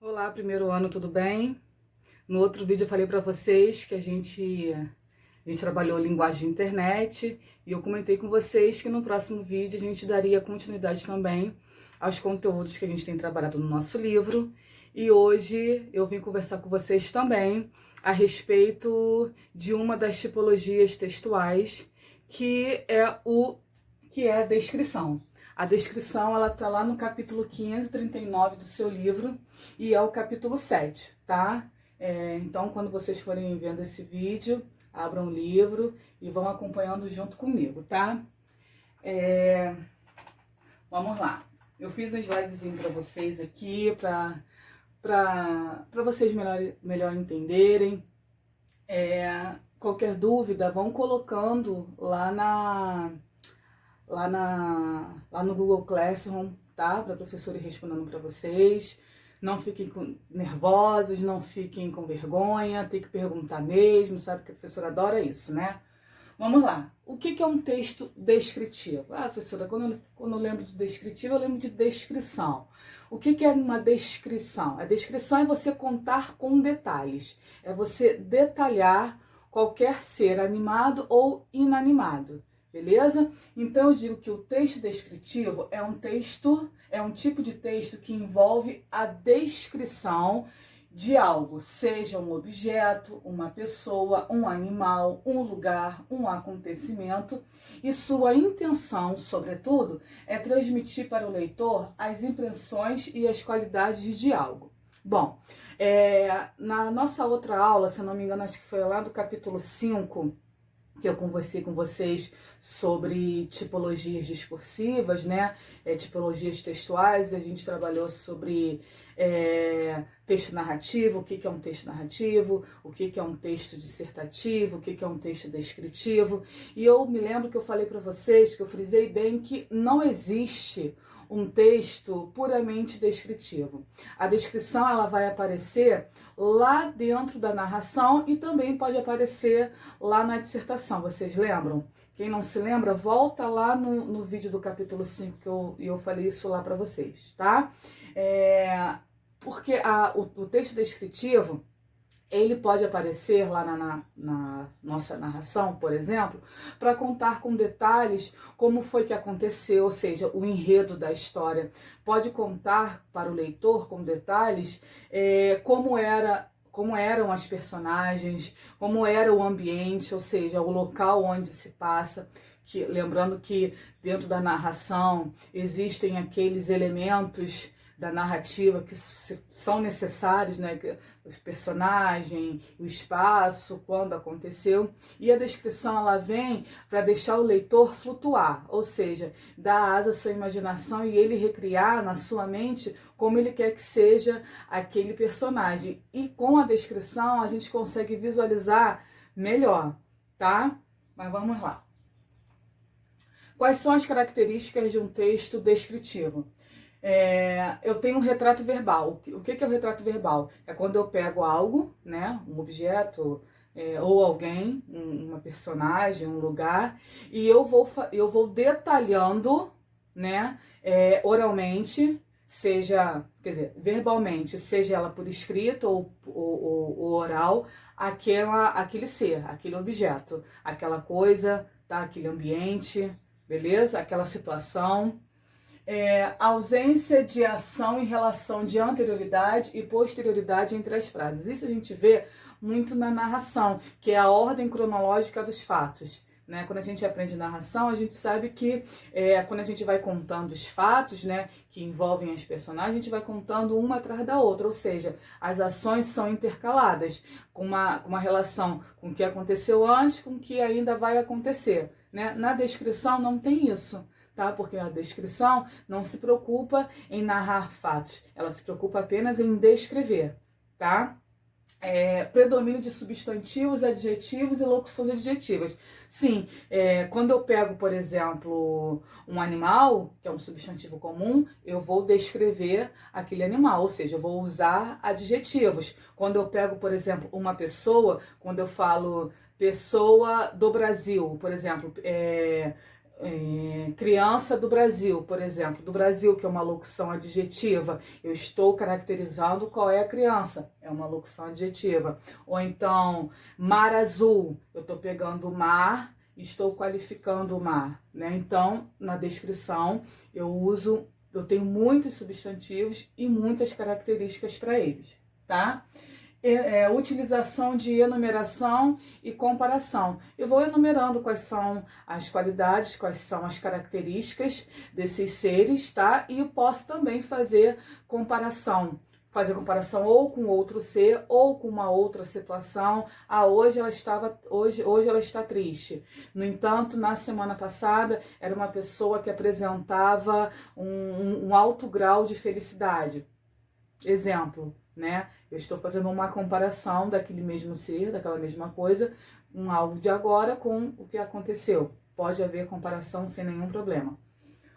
Olá, primeiro ano, tudo bem? No outro vídeo eu falei para vocês que a gente trabalhou linguagem de internet e eu comentei com vocês que no próximo vídeo a gente daria continuidade também aos conteúdos que a gente tem trabalhado no nosso livro. E hoje eu vim conversar com vocês também a respeito de uma das tipologias textuais, que é a descrição. A descrição, ela tá lá no capítulo 539 do seu livro e é o capítulo 7, tá? Então, quando vocês forem vendo esse vídeo, abram o livro e vão acompanhando junto comigo, tá? Vamos lá. Eu fiz um slidezinho para vocês aqui, para vocês melhor entenderem. Qualquer dúvida, vão colocando lá no Google Classroom, tá? Para a professora ir respondendo para vocês. Não fiquem nervosos, não fiquem com vergonha, tem que perguntar mesmo, sabe que a professora adora isso, né? Vamos lá. O que é um texto descritivo? Ah, professora, quando eu lembro de descritivo, eu lembro de descrição. O que é uma descrição? A descrição é você contar com detalhes. É você detalhar qualquer ser animado ou inanimado. Beleza? Então eu digo que o texto descritivo é um tipo de texto que envolve a descrição de algo, seja um objeto, uma pessoa, um animal, um lugar, um acontecimento, e sua intenção, sobretudo, é transmitir para o leitor as impressões e as qualidades de algo. Bom, na nossa outra aula, se eu não me engano, acho que foi lá do capítulo 5, que eu conversei com vocês sobre tipologias discursivas, né? Tipologias textuais, a gente trabalhou sobre texto narrativo, o que é um texto narrativo, o que é um texto dissertativo, o que é um texto descritivo. E eu me lembro que eu falei para vocês, que eu frisei bem, que não existe um texto puramente descritivo. A descrição, ela vai aparecer lá dentro da narração e também pode aparecer lá na dissertação. Vocês lembram? Quem não se lembra, volta lá no vídeo do capítulo 5 que eu falei isso lá para vocês, tá? Porque o texto descritivo, ele pode aparecer lá na nossa narração, por exemplo, para contar com detalhes como foi que aconteceu, ou seja, o enredo da história. Pode contar para o leitor com detalhes como eram as personagens, como era o ambiente, ou seja, o local onde se passa. Lembrando que dentro da narração existem aqueles elementos da narrativa que são necessários, né? Os personagens, o espaço, quando aconteceu. E a descrição, ela vem para deixar o leitor flutuar, ou seja, dar asa à sua imaginação e ele recriar na sua mente como ele quer que seja aquele personagem. E com a descrição a gente consegue visualizar melhor, tá? Mas vamos lá. Quais são as características de um texto descritivo? Eu tenho um retrato verbal. O que é o retrato verbal? É quando eu pego algo, né, um objeto, ou alguém, uma personagem, um lugar, e eu vou detalhando, né, oralmente, verbalmente, seja ela por escrito ou oral, aquele ser, aquele objeto, aquela coisa, tá, aquele ambiente, beleza? Aquela situação. Ausência de ação em relação de anterioridade e posterioridade entre as frases. Isso a gente vê muito na narração, que é a ordem cronológica dos fatos. Né? Quando a gente aprende narração, a gente sabe que quando a gente vai contando os fatos, né, que envolvem as personagens, a gente vai contando uma atrás da outra, ou seja, as ações são intercaladas, com uma relação com o que aconteceu antes, com o que ainda vai acontecer. Né? Na descrição não tem isso. Tá? Porque a descrição não se preocupa em narrar fatos, ela se preocupa apenas em descrever, tá? Predomínio de substantivos, adjetivos e locuções adjetivas. Sim, quando eu pego, por exemplo, um animal, que é um substantivo comum, eu vou descrever aquele animal, ou seja, eu vou usar adjetivos. Quando eu pego, por exemplo, uma pessoa, quando eu falo pessoa do Brasil, por exemplo, Criança do Brasil, por exemplo, do Brasil, que é uma locução adjetiva, eu estou caracterizando qual é a criança, é uma locução adjetiva. Ou então, mar azul, eu estou pegando o mar, estou qualificando o mar, né? Então, na descrição, eu tenho muitos substantivos e muitas características para eles, tá? Utilização de enumeração e comparação. Eu vou enumerando quais são as qualidades, quais são as características desses seres, tá? E eu posso também fazer comparação. Fazer comparação ou com outro ser ou com uma outra situação. Hoje ela está triste. No entanto, na semana passada era uma pessoa que apresentava um alto grau de felicidade. Exemplo, né? Eu estou fazendo uma comparação daquele mesmo ser, daquela mesma coisa, algo de agora com o que aconteceu. Pode haver comparação sem nenhum problema.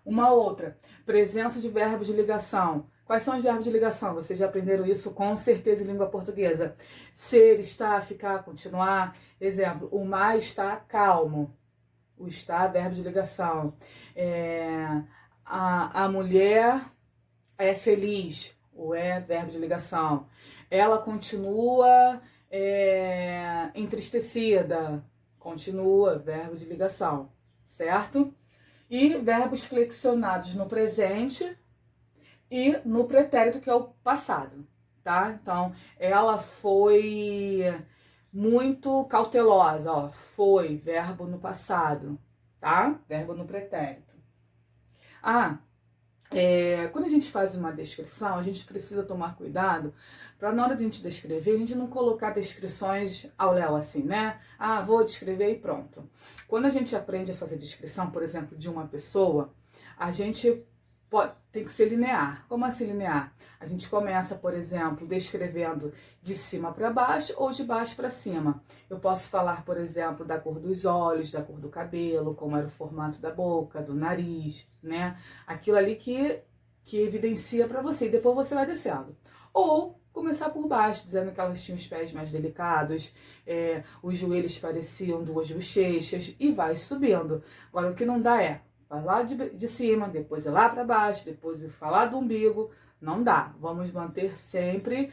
Uma outra, presença de verbos de ligação. Quais são os verbos de ligação? Vocês já aprenderam isso com certeza em língua portuguesa. Ser, estar, ficar, continuar. Exemplo, o mar está calmo. O está, verbo de ligação. A mulher é feliz. O verbo de ligação. Ela continua entristecida. Continua, verbo de ligação. Certo? E verbos flexionados no presente e no pretérito, que é o passado, tá? Então, ela foi muito cautelosa, ó. Foi, verbo no passado, tá? Verbo no pretérito. Quando a gente faz uma descrição, a gente precisa tomar cuidado para na hora de a gente descrever, a gente não colocar descrições ao léu assim, né? Vou descrever e pronto. Quando a gente aprende a fazer descrição, por exemplo, de uma pessoa, a gente tem que ser linear. Como assim linear? A gente começa, por exemplo, descrevendo de cima para baixo ou de baixo para cima. Eu posso falar, por exemplo, da cor dos olhos, da cor do cabelo, como era o formato da boca, do nariz, né? Aquilo ali que evidencia para você, e depois você vai descendo. Ou começar por baixo, dizendo que elas tinham os pés mais delicados, os joelhos pareciam duas bochechas, e vai subindo. Agora, o que não dá vai lá de cima, depois ir lá para baixo, depois ir falar do umbigo. Não dá. Vamos manter sempre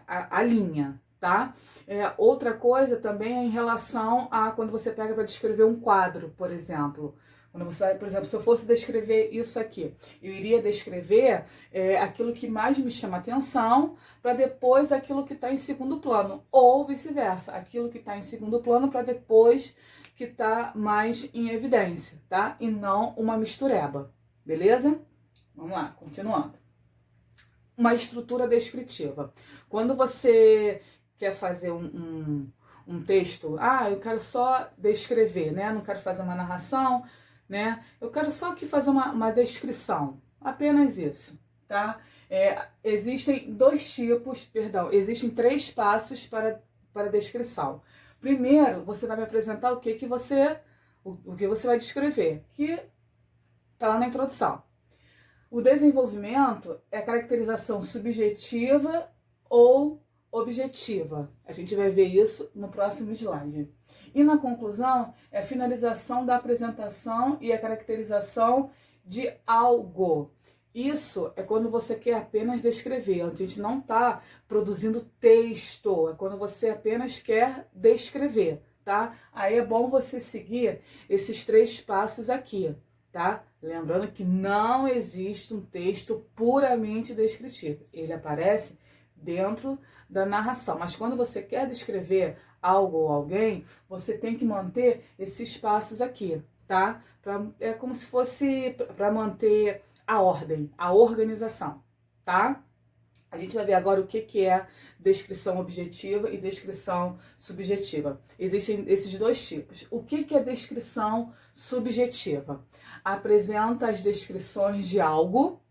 a linha, tá? Outra coisa também é em relação a quando você pega para descrever um quadro, por exemplo. Quando você, por exemplo, se eu fosse descrever isso aqui, eu iria descrever aquilo que mais me chama atenção para depois aquilo que está em segundo plano. Ou vice-versa, aquilo que está em segundo plano para depois que está mais em evidência, tá? E não uma mistureba, beleza? Vamos lá, continuando. Uma estrutura descritiva. Quando você quer fazer um texto, eu quero só descrever, né? Não quero fazer uma narração, né? Eu quero só aqui fazer uma descrição, apenas isso, tá? Existem existem 3 passos para a descrição. Primeiro, você vai me apresentar o que você vai descrever, que está lá na introdução. O desenvolvimento é a caracterização subjetiva ou objetiva. A gente vai ver isso no próximo slide. E na conclusão, é a finalização da apresentação e a caracterização de algo. Isso é quando você quer apenas descrever, a gente não está produzindo texto, é quando você apenas quer descrever, tá? Aí é bom você seguir esses 3 passos aqui, tá? Lembrando que não existe um texto puramente descritivo, ele aparece dentro da narração, mas quando você quer descrever algo ou alguém, você tem que manter esses passos aqui, tá? É como se fosse para manter a ordem, a organização, tá? A gente vai ver agora o que é descrição objetiva e descrição subjetiva. Existem esses 2 tipos. O que é descrição subjetiva? Apresenta as descrições de algo,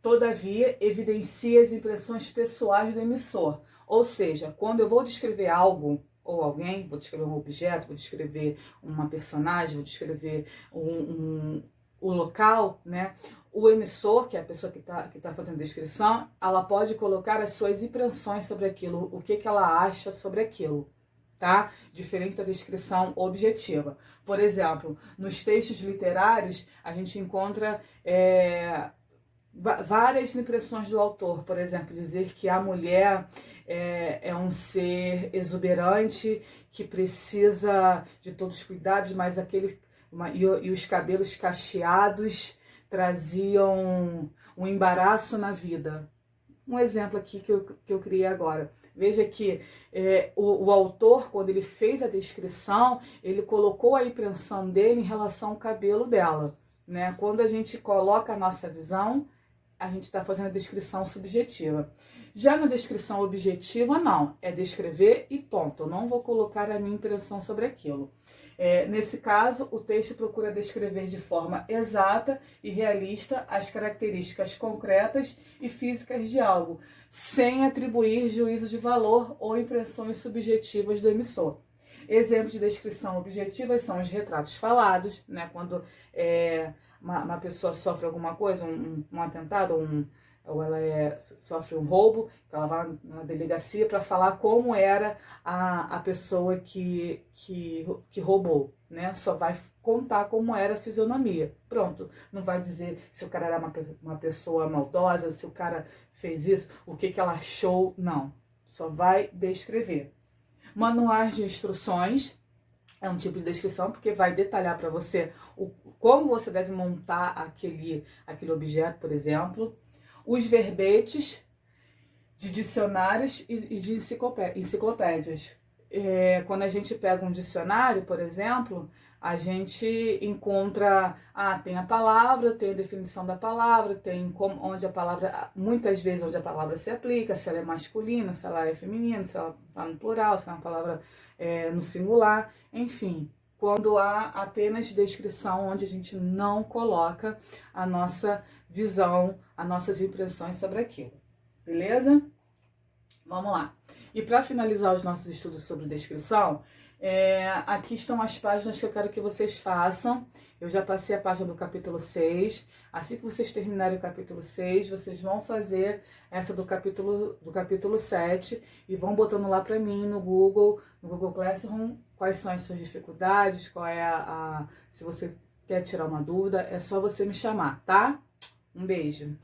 todavia evidencia as impressões pessoais do emissor. Ou seja, quando eu vou descrever algo ou alguém, vou descrever um objeto, vou descrever uma personagem, vou descrever o local, né? O emissor, que é a pessoa que tá fazendo a descrição, ela pode colocar as suas impressões sobre aquilo, o que ela acha sobre aquilo, tá? Diferente da descrição objetiva. Por exemplo, nos textos literários, a gente encontra várias impressões do autor. Por exemplo, dizer que a mulher é um ser exuberante, que precisa de todos os cuidados, mas e os cabelos cacheados traziam um embaraço na vida. Um exemplo aqui que eu criei agora. Veja que o autor, quando ele fez a descrição, ele colocou a impressão dele em relação ao cabelo dela, né? Quando a gente coloca a nossa visão, a gente está fazendo a descrição subjetiva. Já na descrição objetiva, não. É descrever e ponto. Eu não vou colocar a minha impressão sobre aquilo. Nesse caso, o texto procura descrever de forma exata e realista as características concretas e físicas de algo, sem atribuir juízo de valor ou impressões subjetivas do emissor. Exemplos de descrição objetiva são os retratos falados, né? Quando uma pessoa sofre alguma coisa, um atentado, ou ela sofre um roubo, ela vai na delegacia para falar como era a pessoa que roubou, né? Só vai contar como era a fisionomia. Pronto, não vai dizer se o cara era uma pessoa maldosa, se o cara fez isso, o que ela achou, não. Só vai descrever. Manuais de instruções é um tipo de descrição porque vai detalhar para você como você deve montar aquele objeto, por exemplo. Os verbetes de dicionários e de enciclopédias. Quando a gente pega um dicionário, por exemplo, a gente encontra, tem a palavra, tem a definição da palavra, tem onde a palavra, muitas vezes onde a palavra se aplica, se ela é masculina, se ela é feminina, se ela está no plural, se é uma palavra no singular, enfim. Quando há apenas descrição onde a gente não coloca a nossa visão, as nossas impressões sobre aquilo. Beleza? Vamos lá. E para finalizar os nossos estudos sobre descrição, aqui estão as páginas que eu quero que vocês façam. Eu já passei a página do capítulo 6. Assim que vocês terminarem o capítulo 6, vocês vão fazer essa do capítulo 7 e vão botando lá para mim no Google Classroom, quais são as suas dificuldades, qual é se você quer tirar uma dúvida, é só você me chamar, tá? Um beijo.